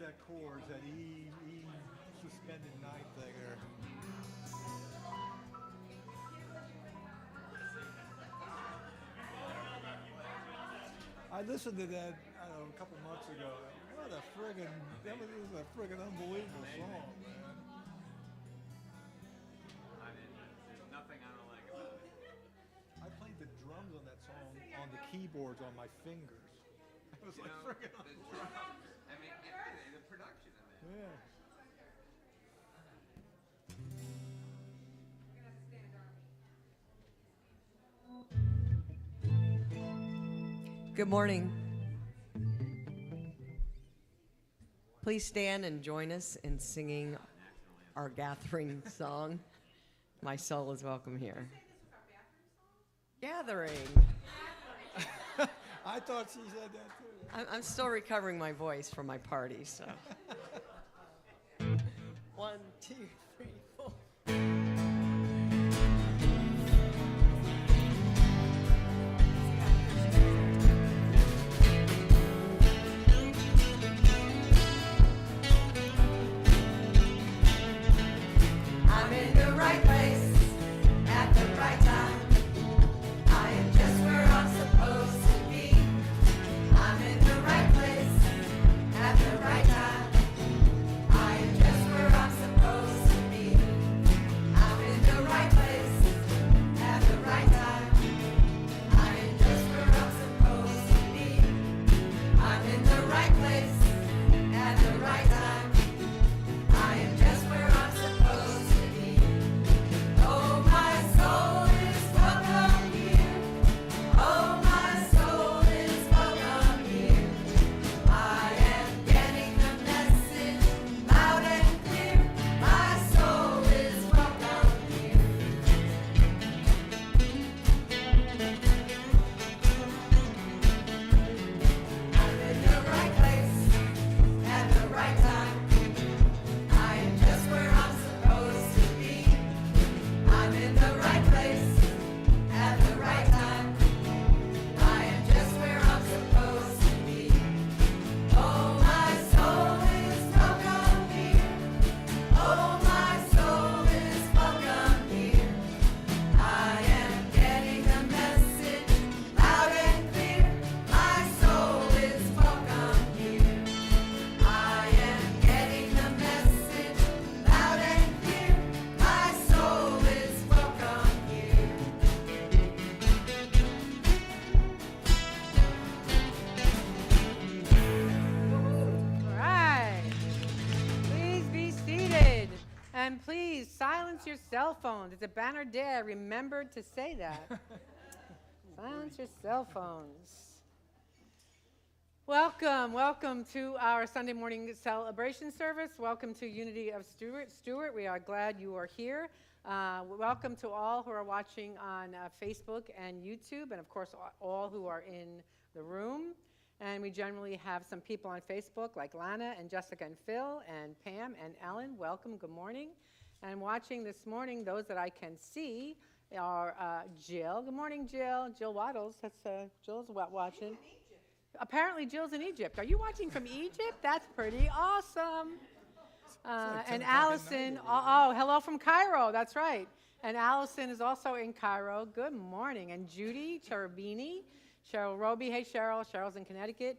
that chords, that E suspended ninth there. I listened to that, I don't know, a couple months ago. What a friggin', that was a friggin' unbelievable song, man. There's nothing I don't like about it. I played the drums on that song on the keyboards on my fingers. It was like friggin' The drums, I mean, everything, the production in there. yeah. Good morning. Please stand and join us in singing our gathering song. My soul is welcome here. Gathering. I thought she said that too. I'm still recovering my voice from my party, so. 1, 2, 3, 4. I'm in the right place at the right time. I am just where I'm supposed to be. I'm in the right place at the right time. I am just where I'm supposed to be. I'm in the right place at the right time. I am just where I'm supposed to be. I'm in the right place at the right time. I am just where I'm supposed to be. Oh, my soul is welcome here. Oh, my soul is welcome here. I am getting the message loud and clear. My soul is welcome here. I'm in the right place at the right time. I am just where I'm supposed to be. I'm in the right place at the right time. I am just where I'm supposed to be. Oh, my soul is welcome here. Oh, my soul is welcome here. I am getting the message loud and clear. My soul is welcome here. I am getting the message loud and clear. My soul is welcome here. All right. Please be seated. And please silence your cell phones. It's a banner day. I remembered to say that. Silence your cell phones. Welcome to our Sunday morning celebration service. Welcome to Unity of Stuart. We are glad you are here. Welcome to all who are watching on Facebook and YouTube, and of course all who are in the room. And we generally have some people on Facebook like Lana and Jessica and Phil and Pam and Ellen. Welcome, good morning. And watching this morning, those that I can see are Jill. Good morning, Jill. Jill Waddles. That's Jill's watching. Apparently Jill's in Egypt. Are you watching from Egypt? That's pretty awesome. like 10 And o'clock at night Allison, over hello from Cairo. That's right. And Allison is also in Cairo. Good morning. And Judy Cherubini, Cheryl Roby. Hey, Cheryl. Cheryl's in Connecticut.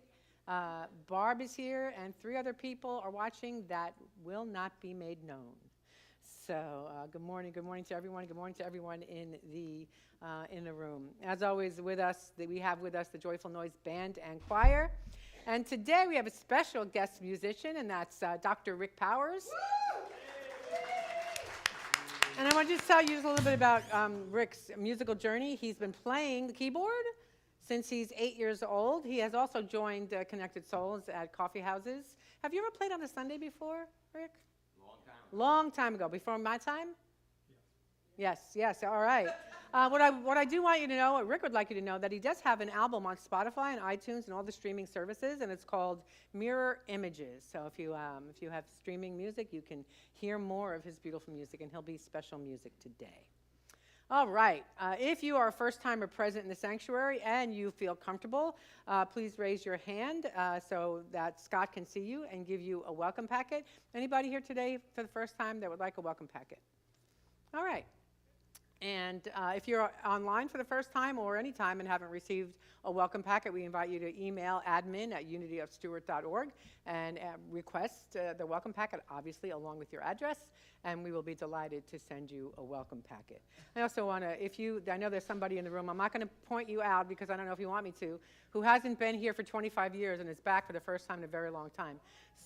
Barb is here, and 3 other people are watching that will not be made known. So good morning to everyone. Good morning to everyone in the room. As always, with us, we have with us the Joyful Noise Band and Choir. And today we have a special guest musician, and that's Dr. Rick Powers. And I want to just tell you just a little bit about Rick's musical journey. He's been playing the keyboard since he's 8 years old. He has also joined Connected Souls at coffee houses. Have you ever played on a Sunday before, Rick? Long time ago. Before my time? Yes, all right. What I do want you to know, what Rick would like you to know, that he does have an album on Spotify and iTunes and all the streaming services, and it's called Mirror Images. So if you have streaming music, you can hear more of his beautiful music, and he'll be special music today. All right. If you are a first-timer present in the sanctuary and you feel comfortable, please raise your hand so that Scott can see you and give you a welcome packet. Anybody here today for the first time that would like a welcome packet? All right. And if you're online for the first time or any time and haven't received a welcome packet, we invite you to email admin@unityofstuart.org and request the welcome packet, obviously, along with your address, and we will be delighted to send you a welcome packet. I also want to, I know there's somebody in the room, I'm not going to point you out because I don't know if you want me to, who hasn't been here for 25 years and is back for the first time in a very long time.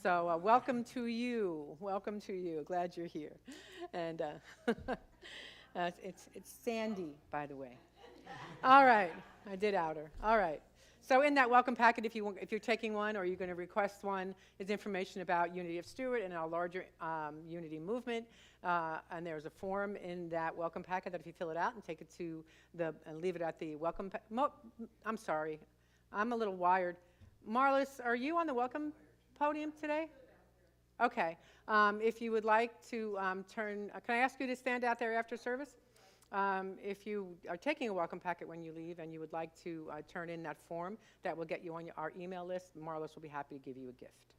So welcome to you. Welcome to you. Glad you're here. And it's Sandy, by the way. All right, I did out her. All right. So in that welcome packet, if you're taking one or you're going to request one, is information about Unity of Stuart and our larger Unity movement. And there's a form in that welcome packet that if you fill it out and take it to and leave it at the welcome. I'm sorry, I'm a little wired. Marlis, are you on the welcome podium today? Okay. If you would like to can I ask you to stand out there after service? If you are taking a welcome packet when you leave and you would like to turn in that form, that will get you on our email list. Marlis will be happy to give you a gift.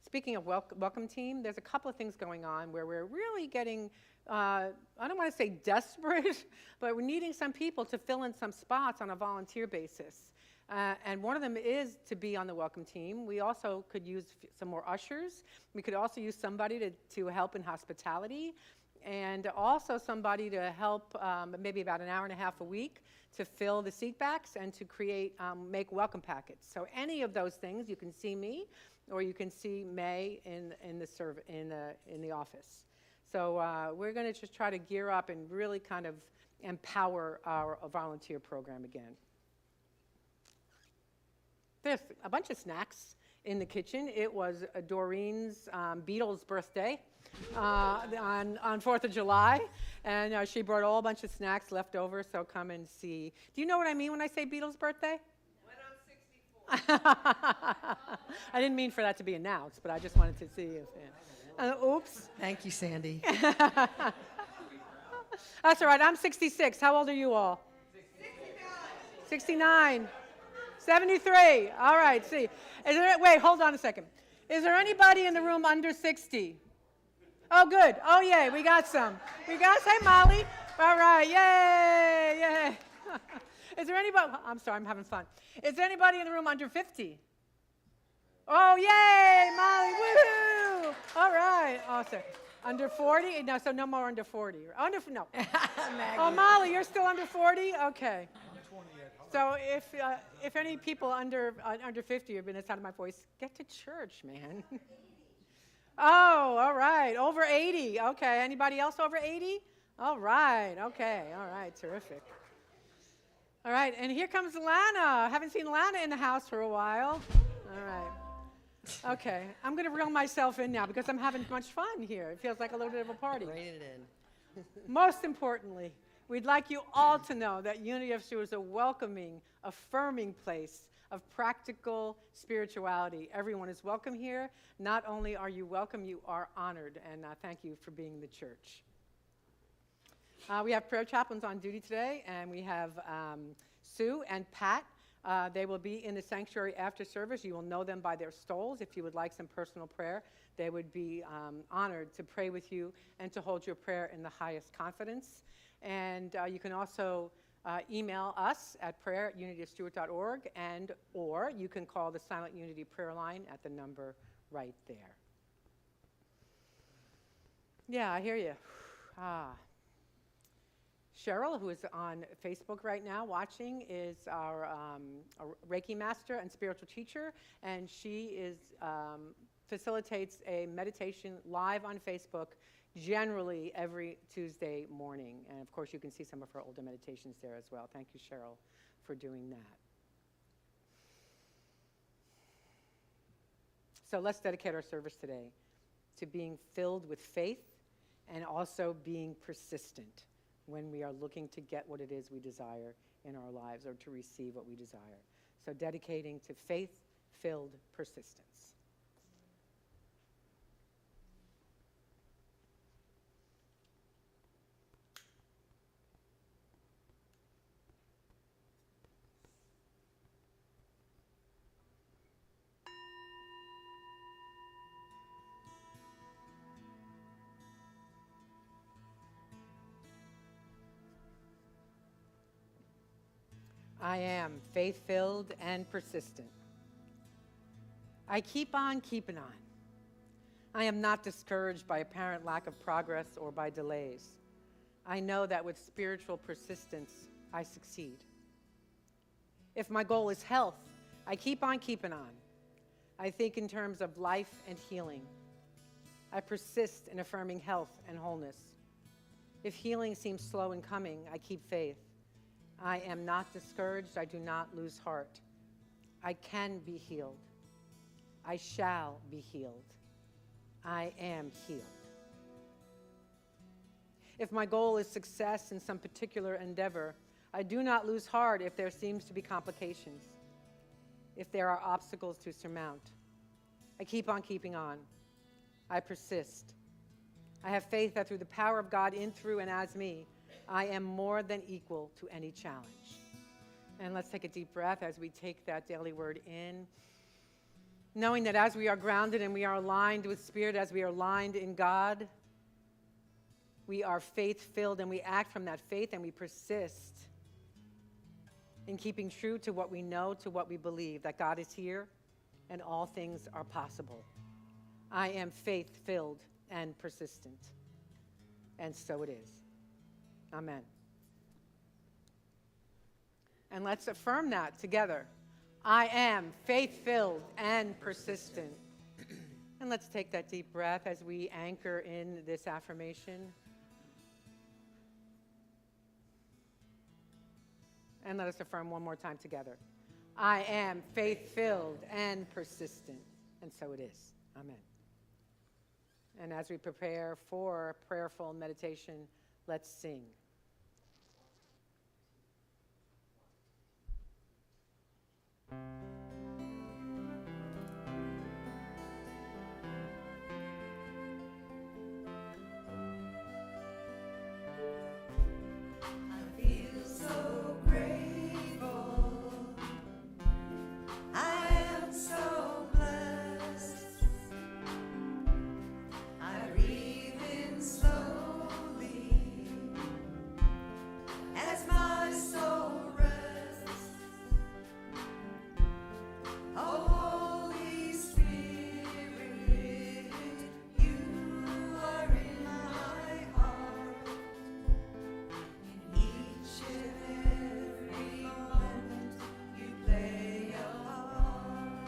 Speaking of welcome team, there's a couple of things going on where we're really getting, I don't want to say desperate, but we're needing some people to fill in some spots on a volunteer basis. And one of them is to be on the welcome team. We also could use some more ushers. We could also use somebody to help in hospitality, and also somebody to help maybe about an hour and a half a week to fill the seat backs and to make welcome packets. So any of those things, you can see me, or you can see May in the office. So we're going to just try to gear up and really kind of empower our volunteer program again. There's a bunch of snacks in the kitchen. It was Doreen's Beatles' birthday on 4th of July, and she brought a whole bunch of snacks left over, so come and see. Do you know what I mean when I say Beatles' birthday? When I'm 64. I didn't mean for that to be announced, but I just wanted to see if. Oops. Thank you, Sandy. That's all right. I'm 66. How old are you all? 69. 73. All right. See. Wait, hold on a second. Is there anybody in the room under 60? Oh, good. Oh, yay. We got some. Hey, Molly. All right. Yay. Yay. Is there anybody? I'm sorry. I'm having fun. Is there anybody in the room under 50? Oh, yay, Molly. Woo. All right. Awesome. Under 40? No, so no more under 40. No. Oh, Molly, you're still under 40? Okay. So if any people under 50 have been the sound of my voice, get to church, man. Oh, all right. Over 80. Okay. Anybody else over 80? All right. Okay. All right. Terrific. All right. And here comes Lana. Haven't seen Lana in the house for a while. All right. Okay. I'm going to reel myself in now because I'm having much fun here. It feels like a little bit of a party. Rein it in. Most importantly, we'd like you all to know that Unity of Stuart is a welcoming, affirming place of practical spirituality. Everyone is welcome here. Not only are you welcome, you are honored, and thank you for being the church. We have prayer chaplains on duty today, and we have Sue and Pat. They will be in the sanctuary after service. You will know them by their stoles. If you would like some personal prayer, they would be honored to pray with you and to hold your prayer in the highest confidence. And you can also email us at prayer@unityofstuart.org, or you can call the Silent Unity prayer line at the number right there. Yeah, I hear you. Cheryl, who is on Facebook right now watching, is our Reiki master and spiritual teacher, and she facilitates a meditation live on Facebook generally every Tuesday morning. And of course, you can see some of her older meditations there as well. Thank you, Cheryl, for doing that. So let's dedicate our service today to being filled with faith and also being persistent when we are looking to get what it is we desire in our lives or to receive what we desire. So dedicating to faith-filled persistence. I am faith-filled and persistent. I keep on keeping on. I am not discouraged by apparent lack of progress or by delays. I know that with spiritual persistence, I succeed. If my goal is health, I keep on keeping on. I think in terms of life and healing. I persist in affirming health and wholeness. If healing seems slow in coming, I keep faith. I am not discouraged. I do not lose heart. I can be healed. I shall be healed. I am healed. If my goal is success in some particular endeavor, I do not lose heart if there seems to be complications, if there are obstacles to surmount. I keep on keeping on. I persist. I have faith that through the power of God in, through, and as me, I am more than equal to any challenge. And let's take a deep breath as we take that daily word in, knowing that as we are grounded and we are aligned with Spirit, as we are aligned in God, we are faith-filled and we act from that faith and we persist in keeping true to what we know, to what we believe, that God is here and all things are possible. I am faith-filled and persistent. And so it is. Amen. And let's affirm that together. I am faith-filled and persistent. And let's take that deep breath as we anchor in this affirmation. And let us affirm one more time together. I am faith-filled and persistent. And so it is. Amen. And as we prepare for prayerful meditation, let's sing. I feel so grateful. I am so blessed. I breathe in slowly as my soul rests. Oh, Holy Spirit, you are in my heart. In each and every moment, you play a part.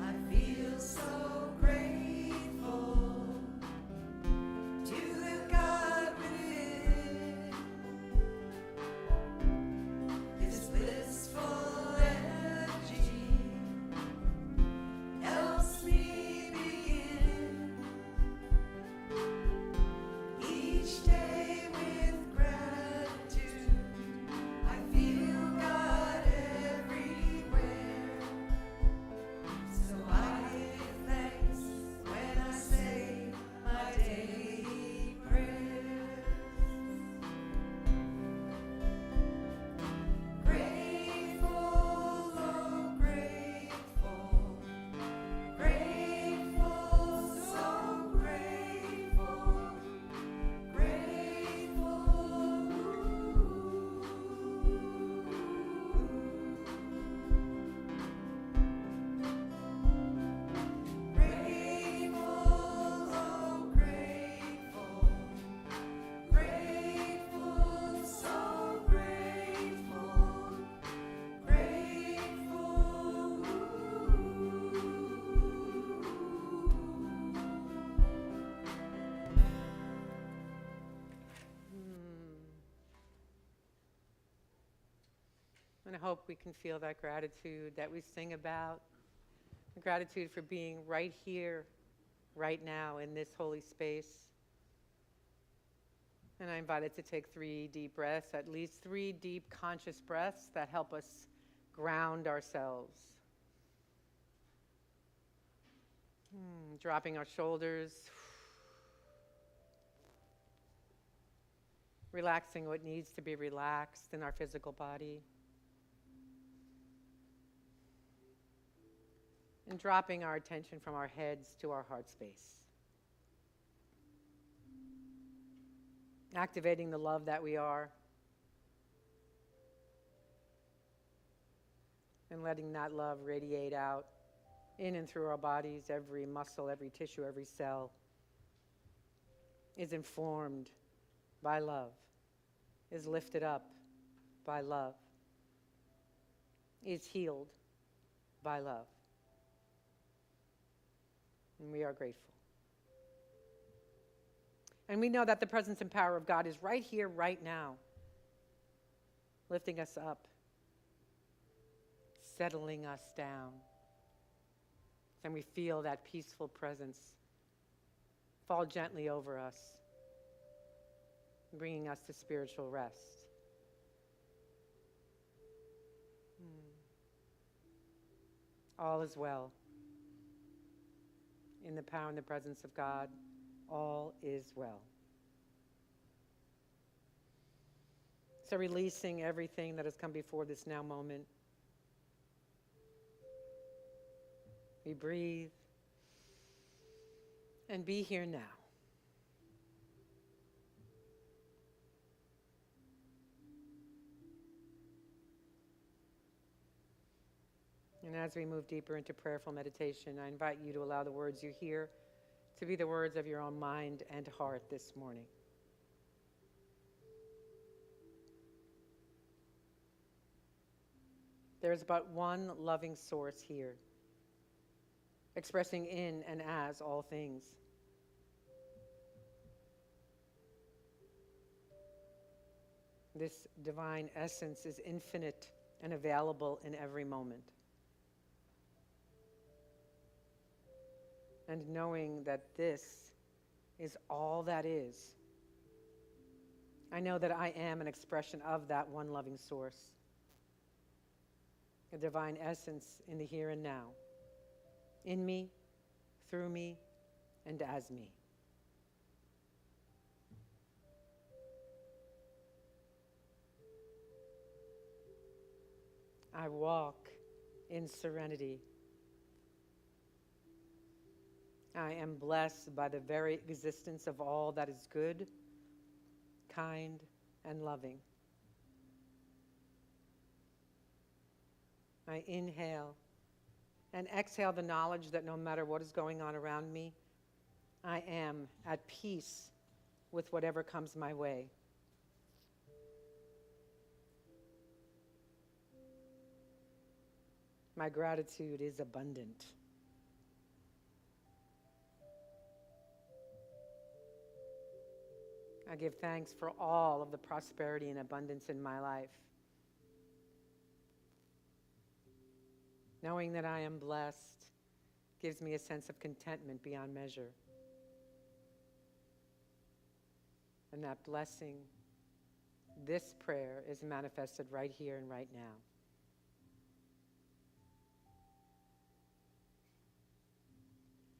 I feel so grateful to the God within. This blissful energy helps me begin each day with gratitude. I feel God everywhere, so I give thanks when I say my daily prayers. Grateful, oh grateful, grateful, so grateful, grateful, oh grateful, grateful, so grateful, And I hope we can feel that gratitude that we sing about. Gratitude for being right here, right now in this holy space. And I invite it to take 3 deep breaths, at least 3 deep conscious breaths that help us ground ourselves. Dropping our shoulders. Relaxing what needs to be relaxed in our physical body. And dropping our attention from our heads to our heart space. activating the love that we are, and letting that love radiate out in and through our bodies. Every muscle, every tissue, every cell is informed by love, is lifted up by love, is healed by love. And we are grateful. And we know that the presence and power of God is right here, right now, lifting us up, settling us down. And we feel that peaceful presence fall gently over us, bringing us to spiritual rest. All is well. In the power and the presence of God, all is well. So releasing everything that has come before this now moment. We breathe and be here now. And as we move deeper into prayerful meditation, I invite you to allow the words you hear to be the words of your own mind and heart this morning. There's but one loving source here, expressing in and as all things. This divine essence is infinite and available in every moment. And knowing that this is all that is, I know that I am an expression of that one loving source, a divine essence in the here and now, in me, through me, and as me. I walk in serenity. I am blessed by the very existence of all that is good, kind, and loving. I inhale and exhale the knowledge that no matter what is going on around me, I am at peace with whatever comes my way. My gratitude is abundant. I give thanks for all of the prosperity and abundance in my life. Knowing that I am blessed gives me a sense of contentment beyond measure. And that blessing, this prayer, is manifested right here and right now.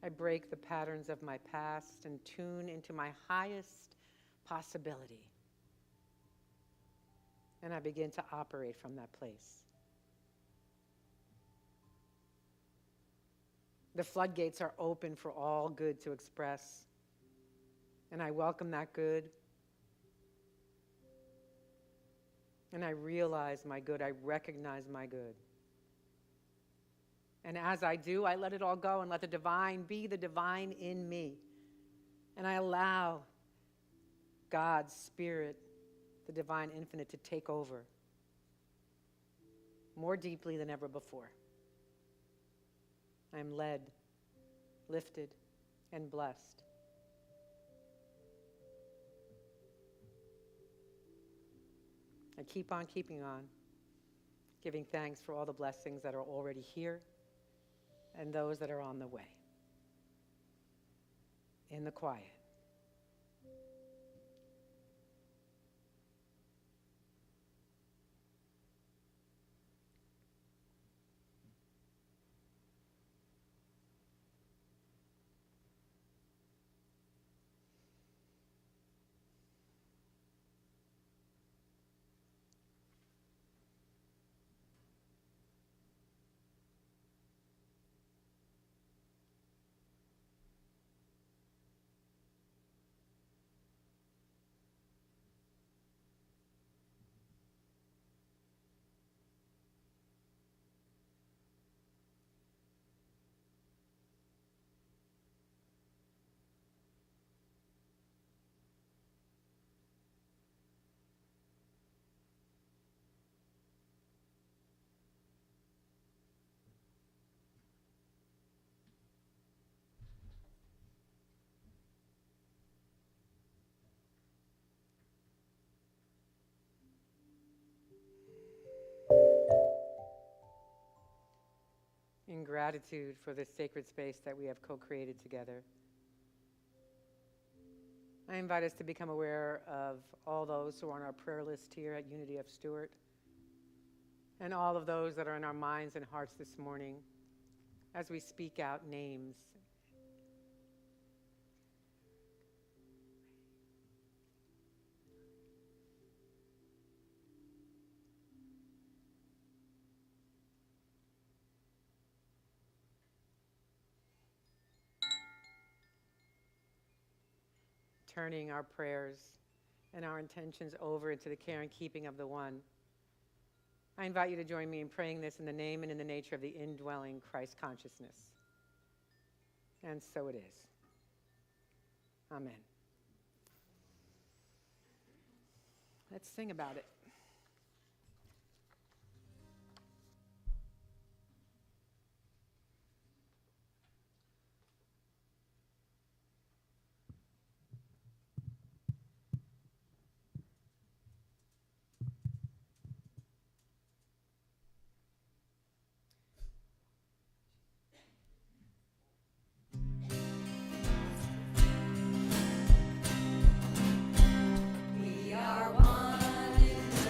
I break the patterns of my past and tune into my highest possibility. And I begin to operate from that place. The floodgates are open for all good to express. And I welcome that good. And I realize my good. I recognize my good. And as I do, I let it all go and let the divine be the divine in me. And I allow God's Spirit, the divine infinite, to take over more deeply than ever before. I am led, lifted, and blessed. I keep on keeping on, giving thanks for all the blessings that are already here and those that are on the way. In the quiet. in gratitude for this sacred space that we have co-created together. I invite us to become aware of all those who are on our prayer list here at Unity of Stuart, and all of those that are in our minds and hearts this morning as we speak out names. Turning our prayers and our intentions over into the care and keeping of the One. I invite you to join me in praying this in the name and in the nature of the indwelling Christ consciousness. And so it is. Amen. Let's sing about it. We are one in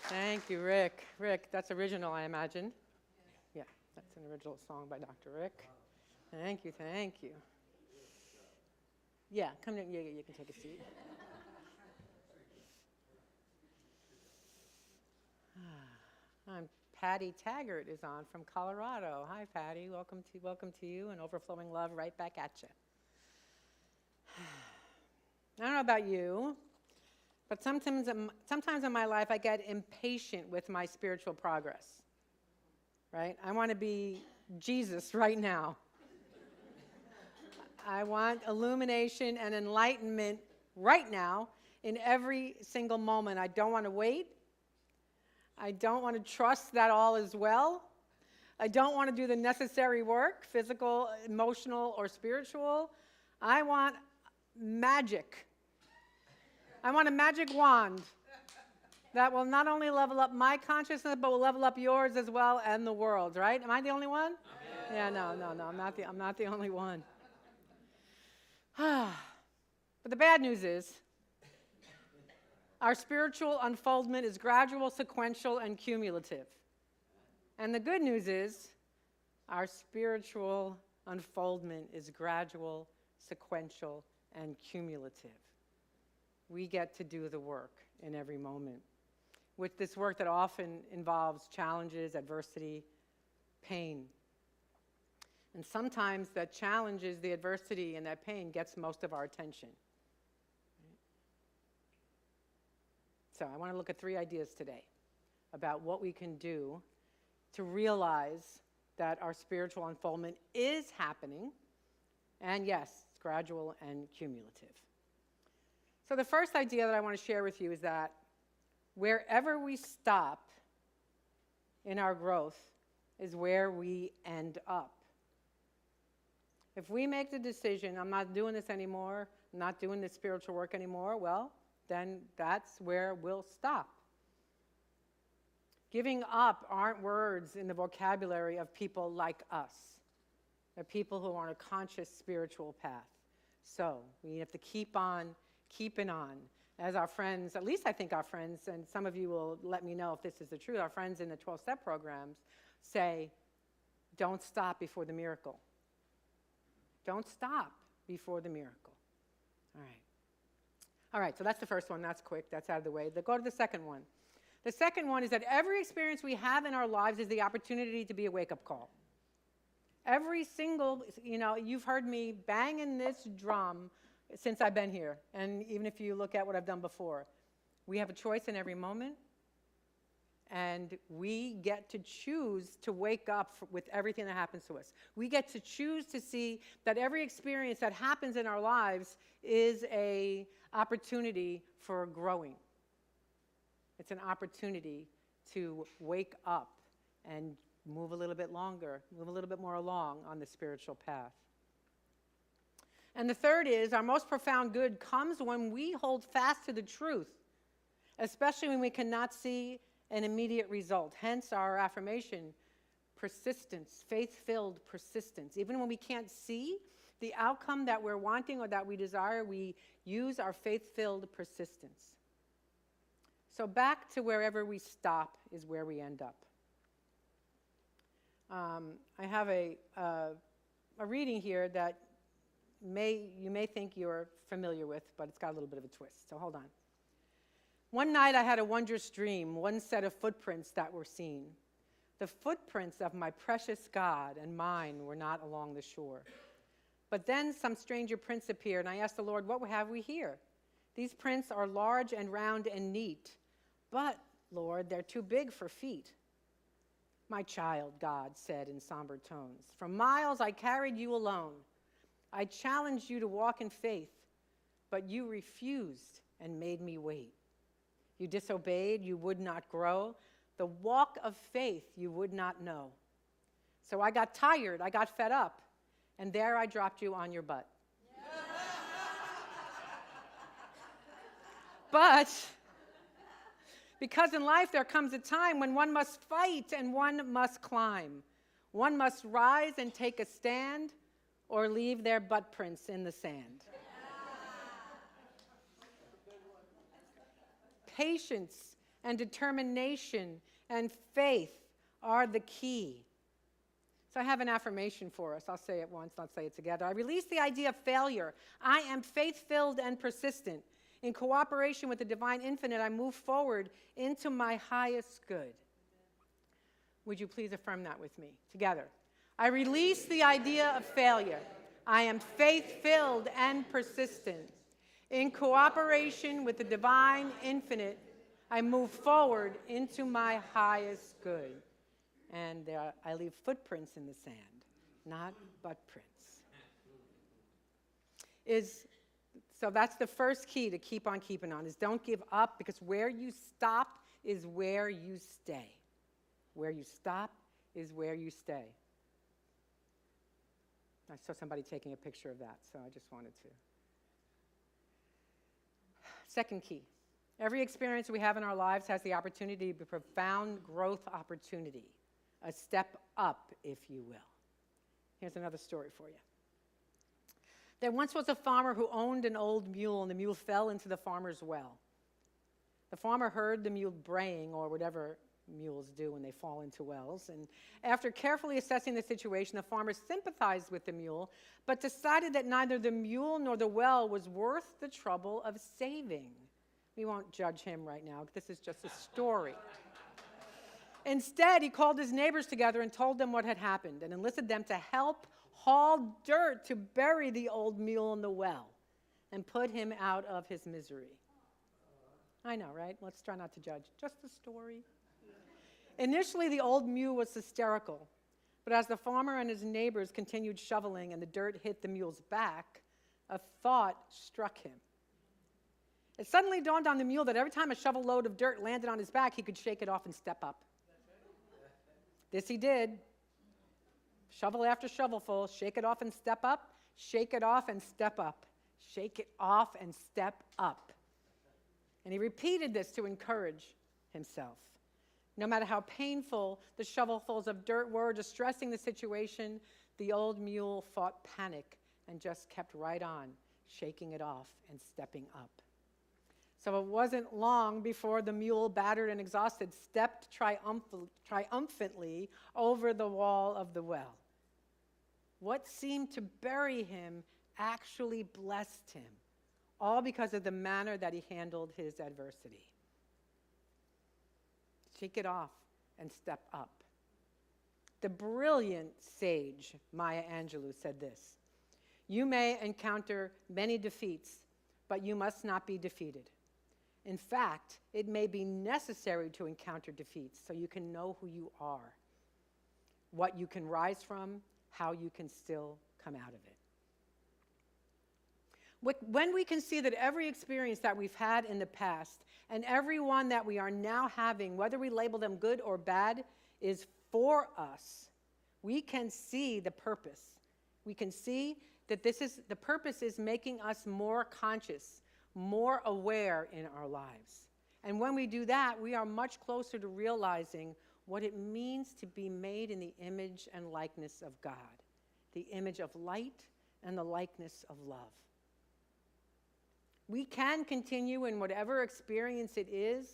Thank you, Rick. Rick, that's original, I imagine. Yeah, that's an original song by Dr. Rick. Thank you, thank you. Yeah, come in. Yeah, you can take a seat. I'm Patty Taggart is on from Colorado. Hi, Patty. Welcome to you, and overflowing love right back at you. I don't know about you, but sometimes in my life I get impatient with my spiritual progress. Right? I want to be Jesus right now. I want illumination and enlightenment right now in every single moment. I don't want to wait. I don't want to trust that all is well. I don't want to do the necessary work, physical, emotional, or spiritual. I want magic. I want a magic wand that will not only level up my consciousness, but will level up yours as well and the world's, right? Am I the only one? Yeah, no, I'm not the only one. But the bad news is, our spiritual unfoldment is gradual, sequential, and cumulative. And the good news is, our spiritual unfoldment is gradual, sequential, and cumulative. We get to do the work in every moment. With this work that often involves challenges, adversity, pain. And sometimes that challenges, the adversity, and that pain gets most of our attention. So I want to look at 3 ideas today about what we can do to realize that our spiritual unfoldment is happening, and yes, it's gradual and cumulative. So the first idea that I want to share with you is that wherever we stop in our growth is where we end up. If we make the decision, I'm not doing this anymore, I'm not doing this spiritual work anymore, well, then that's where we'll stop. Giving up aren't words in the vocabulary of people like us. They're people who are on a conscious spiritual path. So we have to keep on keeping on. As our friends, at least I think our friends, and some of you will let me know if this is the truth, our friends in the 12-step programs say, don't stop before the miracle. Don't stop before the miracle. All right, so that's the first one. That's quick. That's out of the way. Go to the second one. The second one is that every experience we have in our lives is the opportunity to be a wake-up call. Every single, you've heard me banging this drum since I've been here. And even if you look at what I've done before, we have a choice in every moment. And we get to choose to wake up with everything that happens to us. We get to choose to see that every experience that happens in our lives is an opportunity for growing. It's an opportunity to wake up and move a little bit longer, move a little bit more along on the spiritual path. And the third is, our most profound good comes when we hold fast to the truth, especially when we cannot see an immediate result. Hence our affirmation, persistence, faith-filled persistence. Even when we can't see the outcome that we're wanting or that we desire, we use our faith-filled persistence. So back to wherever we stop is where we end up. I have a reading here that you may think you're familiar with, but it's got a little bit of a twist, so hold on. One night I had a wondrous dream, one set of footprints that were seen. The footprints of my precious God and mine were not along the shore. But then some stranger prints appeared, and I asked the Lord, what have we here? These prints are large and round and neat, but, Lord, they're too big for feet. My child, God said in somber tones, for miles I carried you alone. I challenged you to walk in faith, but you refused and made me wait. You disobeyed, you would not grow. The walk of faith you would not know. So I got tired, I got fed up, and there I dropped you on your butt. But because in life there comes a time when one must fight and one must climb. One must rise and take a stand or leave their butt prints in the sand. Patience and determination and faith are the key. So I have an affirmation for us. I'll say it once, let's say it together. I release the idea of failure. I am faith-filled and persistent. In cooperation with the divine infinite, I move forward into my highest good. Would you please affirm that with me together? I release the idea of failure. I am faith-filled and persistent. In cooperation with the divine infinite, I move forward into my highest good. And I leave footprints in the sand, not butt prints. So that's the first key to keep on keeping on, is don't give up, because where you stop is where you stay. Where you stop is where you stay. I saw somebody taking a picture of that, so I just wanted to. Second key. Every experience we have in our lives has the opportunity to be a profound growth opportunity, a step up, if you will. Here's another story for you. There once was a farmer who owned an old mule, and the mule fell into the farmer's well. The farmer heard the mule braying, or whatever mules do when they fall into wells, and after carefully assessing the situation, the farmer sympathized with the mule, but decided that neither the mule nor the well was worth the trouble of saving. We won't judge him right now. This is just a story. Instead, he called his neighbors together and told them what had happened and enlisted them to help haul dirt to bury the old mule in the well and put him out of his misery. I know, right? Let's try not to judge. Just a story. Initially, the old mule was hysterical, but as the farmer and his neighbors continued shoveling and the dirt hit the mule's back, a thought struck him. It suddenly dawned on the mule that every time a shovel load of dirt landed on his back, he could shake it off and step up. This he did. Shovel after shovelful, shake it off and step up, shake it off and step up, shake it off and step up. And he repeated this to encourage himself. No matter how painful the shovelfuls of dirt were distressing the situation, the old mule fought panic and just kept right on, shaking it off and stepping up. So it wasn't long before the mule, battered and exhausted, stepped triumphantly over the wall of the well. What seemed to bury him actually blessed him, all because of the manner that he handled his adversity. Shake it off and step up. The brilliant sage Maya Angelou said this: "You may encounter many defeats, but you must not be defeated. In fact, it may be necessary to encounter defeats so you can know who you are, what you can rise from, how you can still come out of it." When we can see that every experience that we've had in the past and every one that we are now having, whether we label them good or bad, is for us, we can see the purpose. We can see that the purpose is making us more conscious, more aware in our lives. And when we do that, we are much closer to realizing what it means to be made in the image and likeness of God, the image of light and the likeness of love. We can continue in whatever experience it is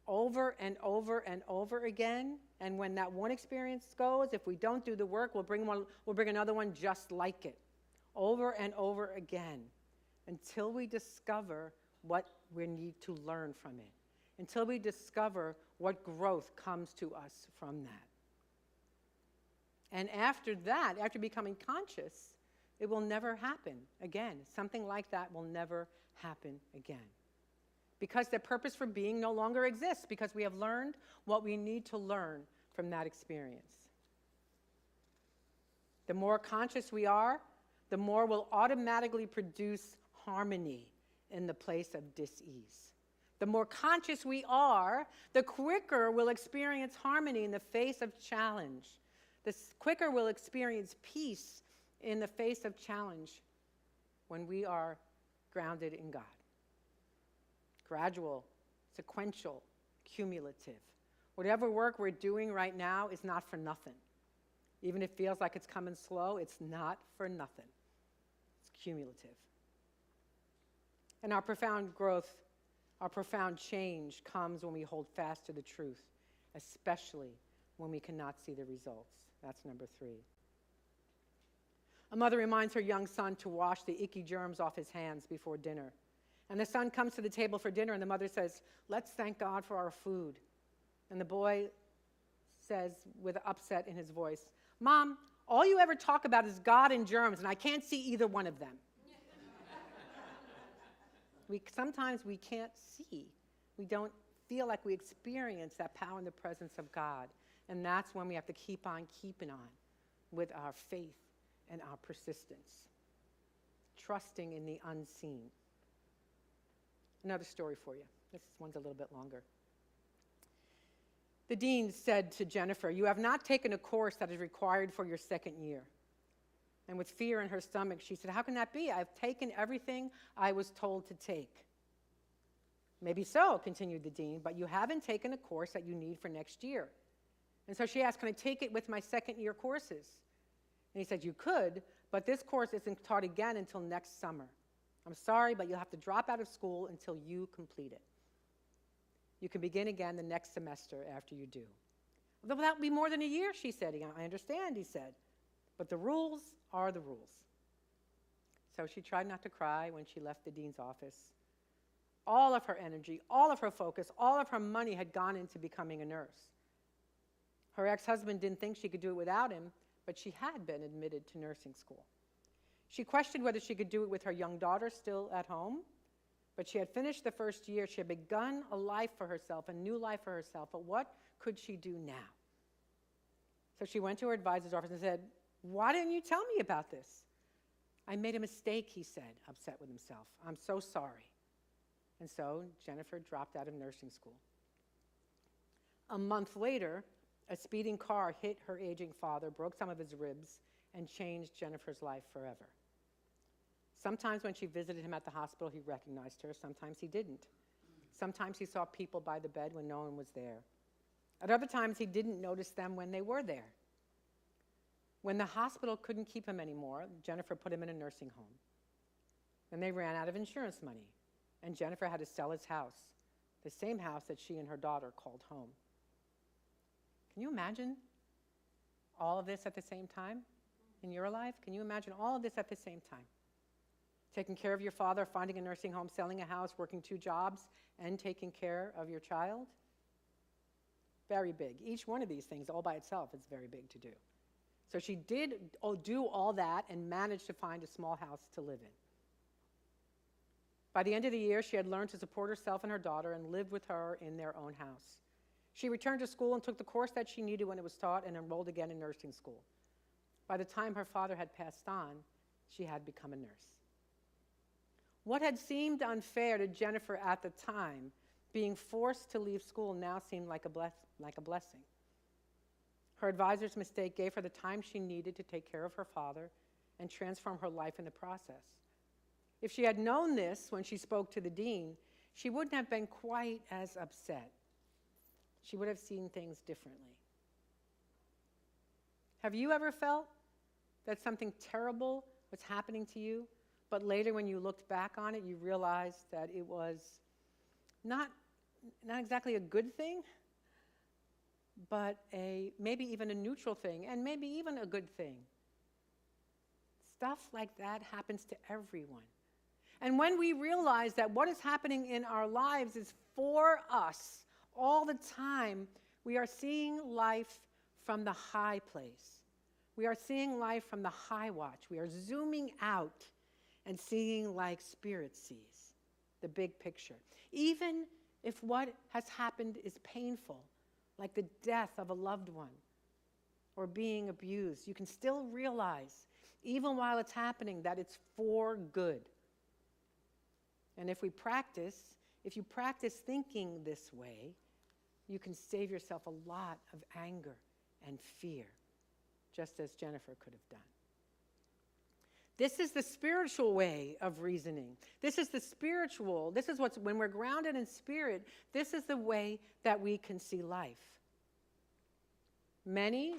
over and over and over again. And when that one experience goes, if we don't do the work, we'll bring another one just like it, over and over again, until we discover what we need to learn from it, until we discover what growth comes to us from that. And after that, after becoming conscious, it will never happen again. Something like that will never happen again. Because the purpose for being no longer exists, because we have learned what we need to learn from that experience. The more conscious we are, the more we'll automatically produce harmony in the place of dis-ease. The more conscious we are, the quicker we'll experience harmony in the face of challenge. The quicker we'll experience peace in the face of challenge when we are grounded in God. Gradual, sequential, cumulative. Whatever work we're doing right now is not for nothing. Even if it feels like it's coming slow, it's not for nothing. It's cumulative. And our profound growth Our profound change comes when we hold fast to the truth, especially when we cannot see the results. That's number 3. A mother reminds her young son to wash the icky germs off his hands before dinner. And the son comes to the table for dinner, and the mother says, "Let's thank God for our food." And the boy says, with upset in his voice, "Mom, all you ever talk about is God and germs, and I can't see either one of them." Sometimes we can't see. We don't feel like we experience that power in the presence of God. And that's when we have to keep on keeping on with our faith and our persistence, trusting in the unseen. Another story for you. This one's a little bit longer. The dean said to Jennifer, "You have not taken a course that is required for your second year." And with fear in her stomach, she said, "How can that be? I've taken everything I was told to take." "Maybe so," continued the dean, "but you haven't taken a course that you need for next year." And so she asked, "Can I take it with my second year courses?" And he said, "You could, but this course isn't taught again until next summer. I'm sorry, but you'll have to drop out of school until you complete it. You can begin again the next semester after you do." "Well, that would be more than a year," she said. "I understand," he said, "but the rules are the rules." So she tried not to cry when she left the dean's office. All of her energy, all of her focus, all of her money had gone into becoming a nurse. Her ex-husband didn't think she could do it without him, but she had been admitted to nursing school. She questioned whether she could do it with her young daughter still at home, but she had finished the first year. She had begun a life for herself, a new life for herself, but what could she do now? So she went to her advisor's office and said, "Why didn't you tell me about this?" "I made a mistake," he said, upset with himself. "I'm so sorry." And so Jennifer dropped out of nursing school. A month later, a speeding car hit her aging father, broke some of his ribs, and changed Jennifer's life forever. Sometimes when she visited him at the hospital, he recognized her. Sometimes he didn't. Sometimes he saw people by the bed when no one was there. At other times, he didn't notice them when they were there. When the hospital couldn't keep him anymore, Jennifer put him in a nursing home. Then they ran out of insurance money, and Jennifer had to sell his house, the same house that she and her daughter called home. Can you imagine all of this at the same time in your life? Can you imagine all of this at the same time? Taking care of your father, finding a nursing home, selling a house, working 2 jobs, and taking care of your child? Very big. Each one of these things all by itself is very big to do. So she did do all that and managed to find a small house to live in. By the end of the year, she had learned to support herself and her daughter and lived with her in their own house. She returned to school and took the course that she needed when it was taught and enrolled again in nursing school. By the time her father had passed on, she had become a nurse. What had seemed unfair to Jennifer at the time, being forced to leave school, now seemed like a blessing. Her advisor's mistake gave her the time she needed to take care of her father and transform her life in the process. If she had known this when she spoke to the dean, she wouldn't have been quite as upset. She would have seen things differently. Have you ever felt that something terrible was happening to you, but later when you looked back on it, you realized that it was not exactly a good thing, but maybe even a neutral thing, and maybe even a good thing? Stuff like that happens to everyone. And when we realize that what is happening in our lives is for us all the time, we are seeing life from the high place. We are seeing life from the high watch. We are zooming out and seeing like Spirit sees, the big picture. Even if what has happened is painful, like the death of a loved one or being abused, you can still realize, even while it's happening, that it's for good. And if you practice thinking this way, you can save yourself a lot of anger and fear, just as Jennifer could have done. This is the spiritual way of reasoning. This is when we're grounded in spirit, this is the way that we can see life. Many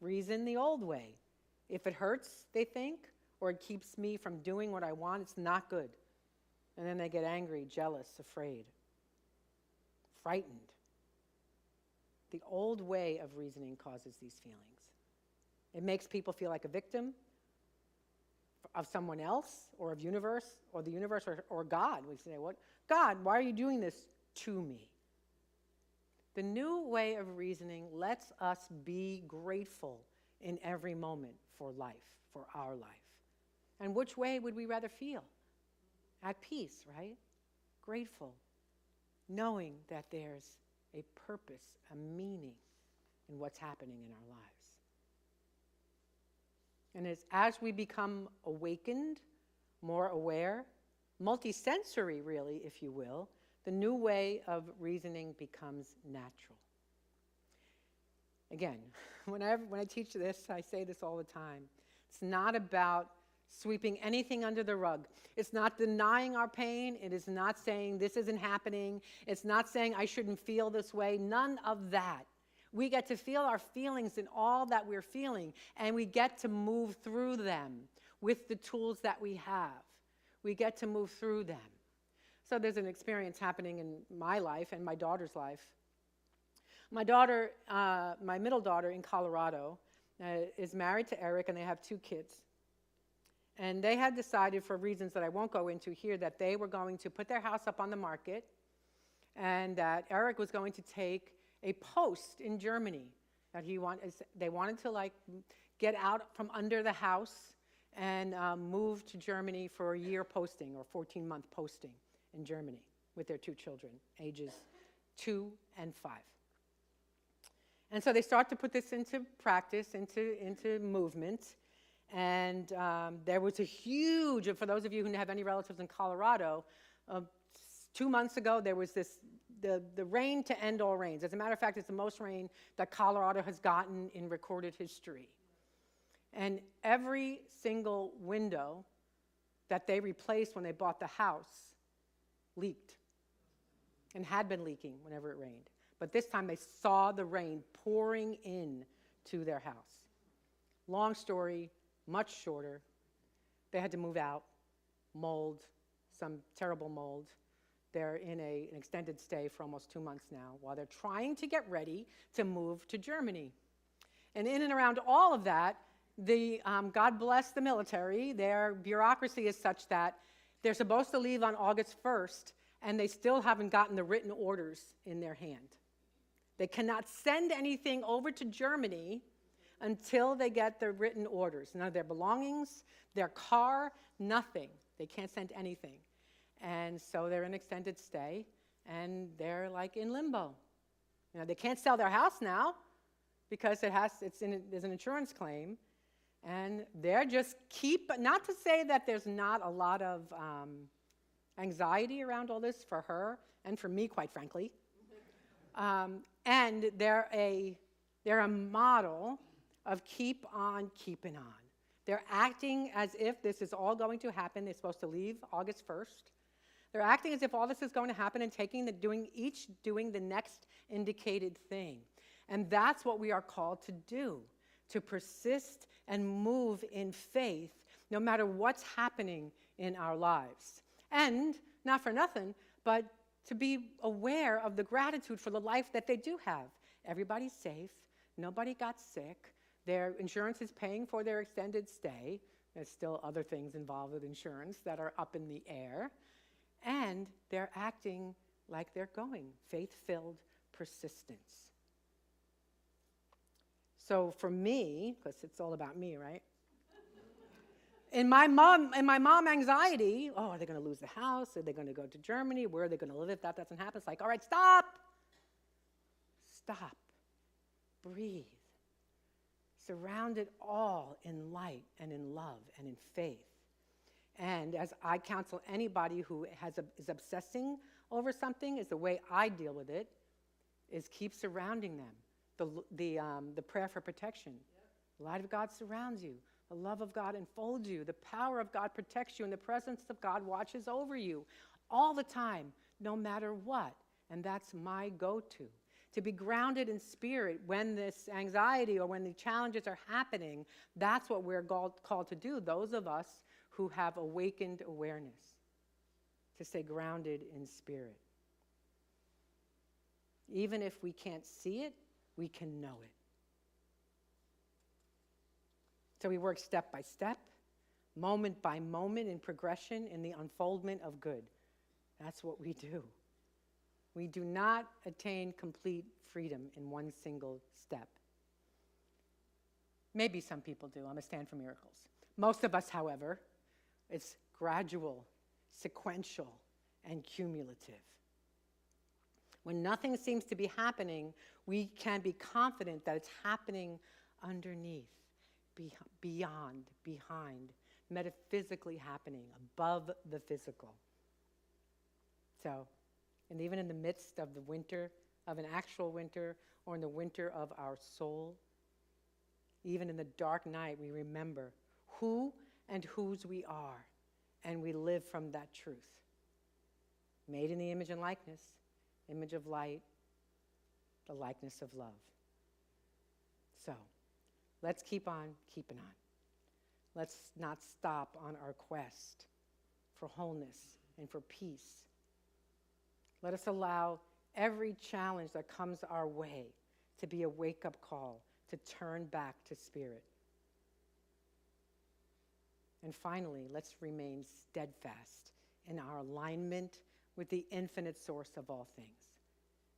reason the old way. If it hurts, they think, or it keeps me from doing what I want, it's not good. And then they get angry, jealous, afraid, frightened. The old way of reasoning causes these feelings. It makes people feel like a victim of someone else or of universe or the universe or God. We say, "What? God, why are you doing this to me?" The new way of reasoning lets us be grateful in every moment for life, for our life. And which way would we rather feel? At peace, right? Grateful, knowing that there's a purpose, a meaning in what's happening in our lives. And as we become awakened, more aware, multisensory really, if you will, the new way of reasoning becomes natural. Again, when I teach this, I say this all the time. It's not about sweeping anything under the rug. It's not denying our pain. It is not saying this isn't happening. It's not saying I shouldn't feel this way. None of that. We get to feel our feelings and all that we're feeling, and we get to move through them with the tools that we have. We get to move through them. So there's an experience happening in my life and my daughter's life. My daughter, my middle daughter in Colorado, is married to Eric, and they have 2 kids. And they had decided, for reasons that I won't go into here, that they were going to put their house up on the market, and that Eric was going to take a post in Germany. That they wanted to get out from under the house and move to Germany for a year posting or 14-month posting in Germany with their 2 children, ages 2 and 5. And so they start to put this into practice, into movement. And there was a huge, for those of you who have any relatives in Colorado, 2 months ago there was the rain to end all rains. As a matter of fact, it's the most rain that Colorado has gotten in recorded history. And every single window that they replaced when they bought the house leaked and had been leaking whenever it rained. But this time they saw the rain pouring in to their house. Long story, much shorter. They had to move out, mold, some terrible mold. They're in an extended stay for almost 2 months now while they're trying to get ready to move to Germany. And in and around all of that, God bless the military, their bureaucracy is such that they're supposed to leave on August 1st, and they still haven't gotten the written orders in their hand. They cannot send anything over to Germany until they get their written orders. None of their belongings, their car, nothing. They can't send anything. And so they're in extended stay, and they're in limbo. They can't sell their house now because there's an insurance claim. And they're just not to say that there's not a lot of anxiety around all this for her and for me, quite frankly. And they're a model of keep on keeping on. They're acting as if this is all going to happen. They're supposed to leave August 1st. They're acting as if all this is going to happen and doing the next indicated thing. And that's what we are called to do, to persist and move in faith no matter what's happening in our lives. And not for nothing, but to be aware of the gratitude for the life that they do have. Everybody's safe. Nobody got sick. Their insurance is paying for their extended stay. There's still other things involved with insurance that are up in the air. And they're acting like they're going. Faith-filled persistence. So for me, because it's all about me, right? In my mom anxiety, are they going to lose the house? Are they going to go to Germany? Where are they going to live if that doesn't happen? It's like, all right, stop. Stop. Breathe. Surround it all in light and in love and in faith. And as I counsel anybody who is obsessing over something, is the way I deal with it, is keep surrounding them. The prayer for protection. The light of God surrounds you. The love of God enfolds you. The power of God protects you. And the presence of God watches over you all the time, no matter what. And that's my go-to. To be grounded in spirit when this anxiety or when the challenges are happening, that's what we're called to do, those of us who have awakened awareness. to stay grounded in spirit. Even if we can't see it, we can know it. So we work step by step, moment by moment in progression in the unfoldment of good. That's what we do. We do not attain complete freedom in one single step. Maybe some people do. I'm a stand for miracles. Most of us, however, it's gradual, sequential, and cumulative. When nothing seems to be happening, we can be confident that it's happening underneath, beyond, behind, metaphysically happening, above the physical. So, and even in the midst of the winter, of an actual winter, or in the winter of our soul, even in the dark night, we remember who and whose we are, and we live from that truth. Made in the image and likeness, image of light, the likeness of love. So, let's keep on keeping on. Let's not stop on our quest for wholeness and for peace. Let us allow every challenge that comes our way to be a wake-up call to turn back to spirit. And finally, let's remain steadfast in our alignment with the infinite source of all things.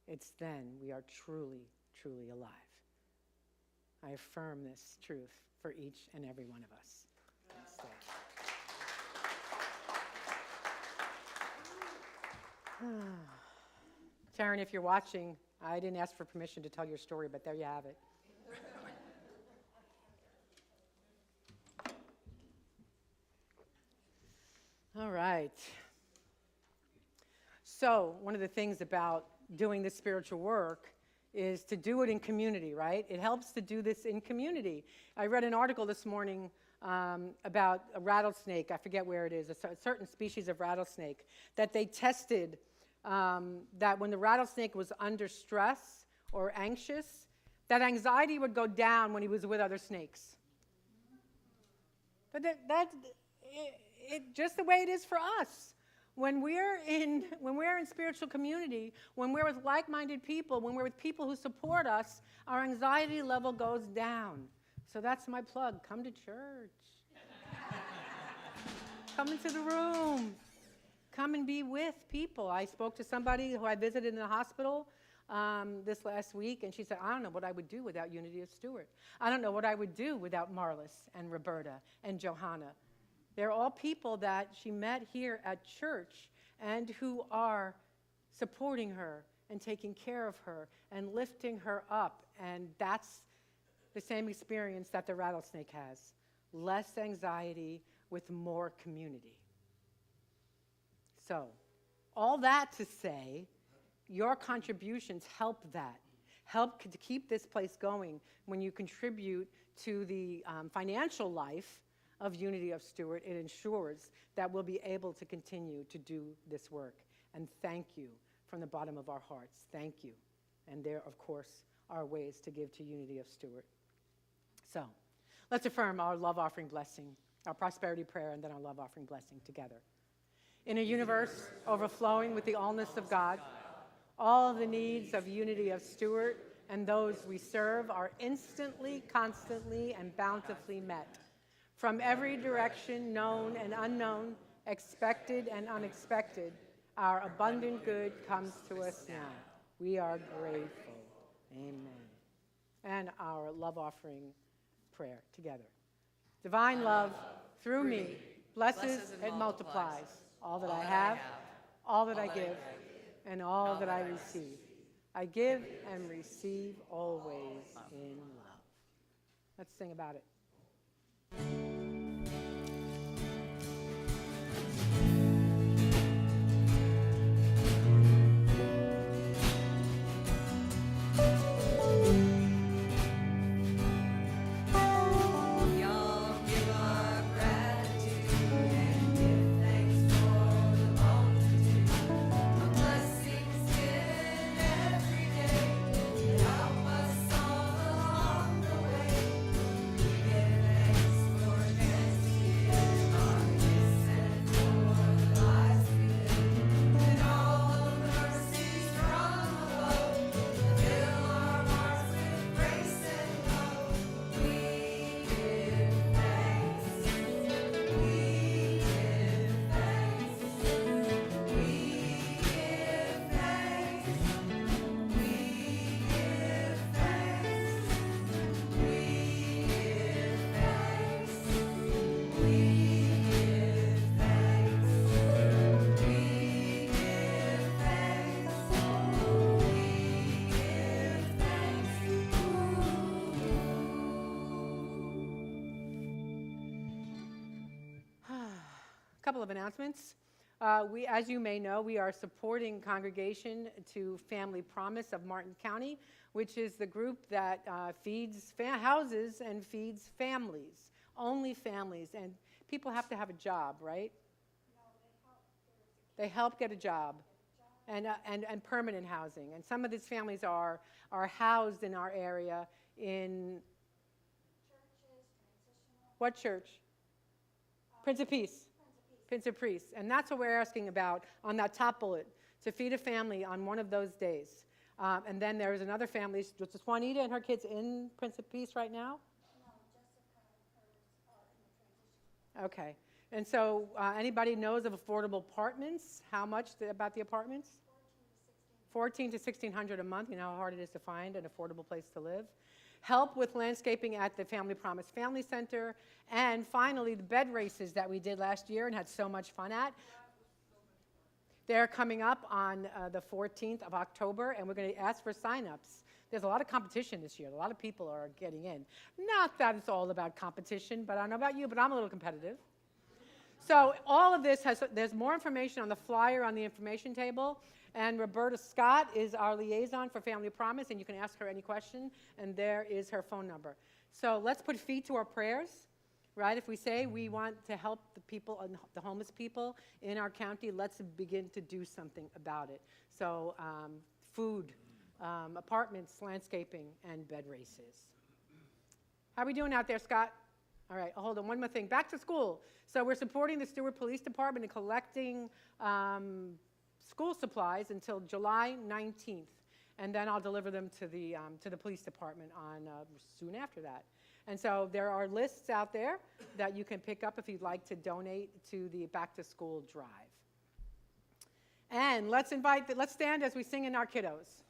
It's then we are truly, truly alive. I affirm this truth for each and every one of us. Taryn, if you're watching, I didn't ask for permission to tell your story, but there you have it. All right. So, one of the things about doing this spiritual work is to do it in community, right? It helps to do this in community. I read an article this morning about a rattlesnake. I forget where it is, a certain species of rattlesnake that they tested that when the rattlesnake was under stress or anxious, that anxiety would go down when he was with other snakes. But just the way it is for us. When we're in spiritual community, when we're with like-minded people, when we're with people who support us, our anxiety level goes down. So that's my plug. Come to church. Come into the room. Come and be with people. I spoke to somebody who I visited in the hospital this last week, and she said, I don't know what I would do without Unity of Stuart. I don't know what I would do without Marlis and Roberta and Johanna. They're all people that she met here at church and who are supporting her and taking care of her and lifting her up. And that's the same experience that the rattlesnake has. Less anxiety with more community. So, all that to say, your contributions help that. Help to keep this place going when you contribute to the financial life of Unity of Stuart. It ensures that we'll be able to continue to do this work. And thank you from the bottom of our hearts. Thank you. And there, of course, are ways to give to Unity of Stuart. So, let's affirm our love offering blessing, our prosperity prayer, and then our love offering blessing together. In a universe overflowing with the allness of God, all the needs of Unity of Stuart and those we serve are instantly, constantly, and bountifully met. From every direction, known and unknown, expected and unexpected, our abundant good comes to us now. We are grateful. Amen. And our love offering prayer together. Divine love, through me, blesses and multiplies all that I have, all that I give, and all that I receive. I give and receive always in love. Let's sing about it. For couple of announcements. As you may know, we are supporting Congregation to Family Promise of Martin County, which is the group that houses and feeds families, only families. And people have to have a job, right? They help get a job and permanent housing. And some of these families are housed in our area in what church? Prince of Peace. Prince of Peace. And that's what we're asking about on that top bullet, to feed a family on one of those days. And then there's another family, which is Juanita and her kids in Prince of Peace right now? No, Jessica and hers in the transition. Okay. And so anybody knows of affordable apartments? How much about the apartments? $1,400 to $1,600 a month. You know how hard it is to find an affordable place to live. Help with landscaping at the Family Promise Family Center. And finally, the bed races that we did last year and had so much fun at. They're coming up on the 14th of October, and we're going to ask for sign-ups. There's a lot of competition this year. A lot of people are getting in. Not that it's all about competition, but I don't know about you, but I'm a little competitive. So all of this there's more information on the flyer on the information table. And Roberta Scott is our liaison for Family Promise, and you can ask her any question, and there is her phone number. So let's put feet to our prayers, right? If we say we want to help the people, the homeless people in our county, let's begin to do something about it. So food, apartments, landscaping, and bed races. How are we doing out there, Scott? All right, hold on, one more thing. Back to school. So we're supporting the Stuart Police Department in collecting school supplies until July 19th, and then I'll deliver them to the police department on soon after that. And so there are lists out there that you can pick up if you'd like to donate to the back to school drive. And let's stand as we sing in our kiddos.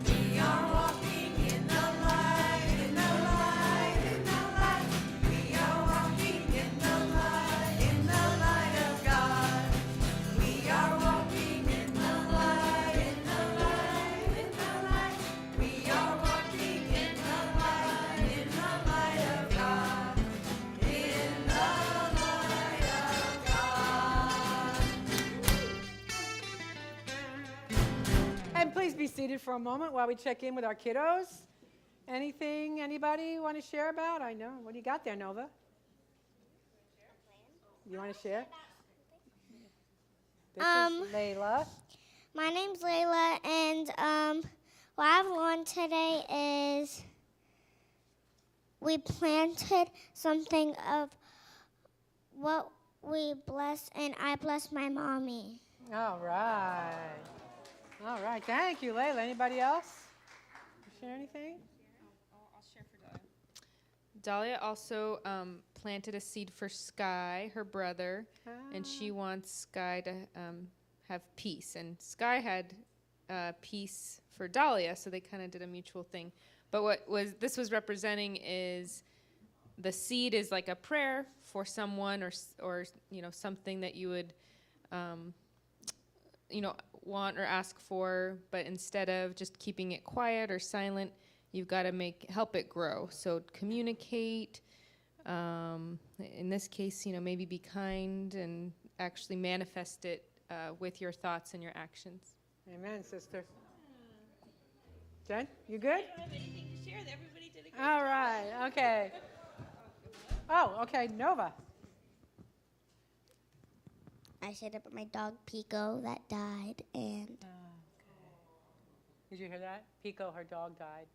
We are walking in the light, in the light, in the light. We are walking in the light of God. We are walking in the light, in the light, in the light. We are walking in the light of God. In the light of God. And please be seated for a moment while we check in with our kiddos. Anybody want to share about? I know. What do you got there, Nova? You want to share? This is Layla. My name's Layla, and what I've learned today is we planted something of what we bless, and I bless my mommy. All right. All right. Thank you, Layla. Anybody else? Share anything? I'll share for Dahlia. Dahlia also planted a seed for Sky, her brother, and she wants Sky to have peace. And Sky had peace for Dahlia, so they kind of did a mutual thing. But this was representing is the seed is like a prayer for someone or something that you would want or ask for, but instead of just keeping it quiet or silent, you've got to help it grow. So communicate, in this case, maybe be kind and actually manifest it with your thoughts and your actions. Amen, sister. Jen, you good? I don't have anything to share. Everybody did a great All job. right, okay. Oh, okay, Nova. I said about my dog Pico that died, and Did you hear that? Pico, her dog died.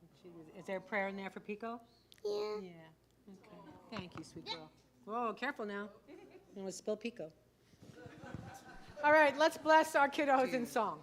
Is there a prayer in there for Pico? yeah. Yeah. Okay. Thank you, sweet girl. Whoa, careful now. You want to spill Pico. All right, let's bless our kiddos in song.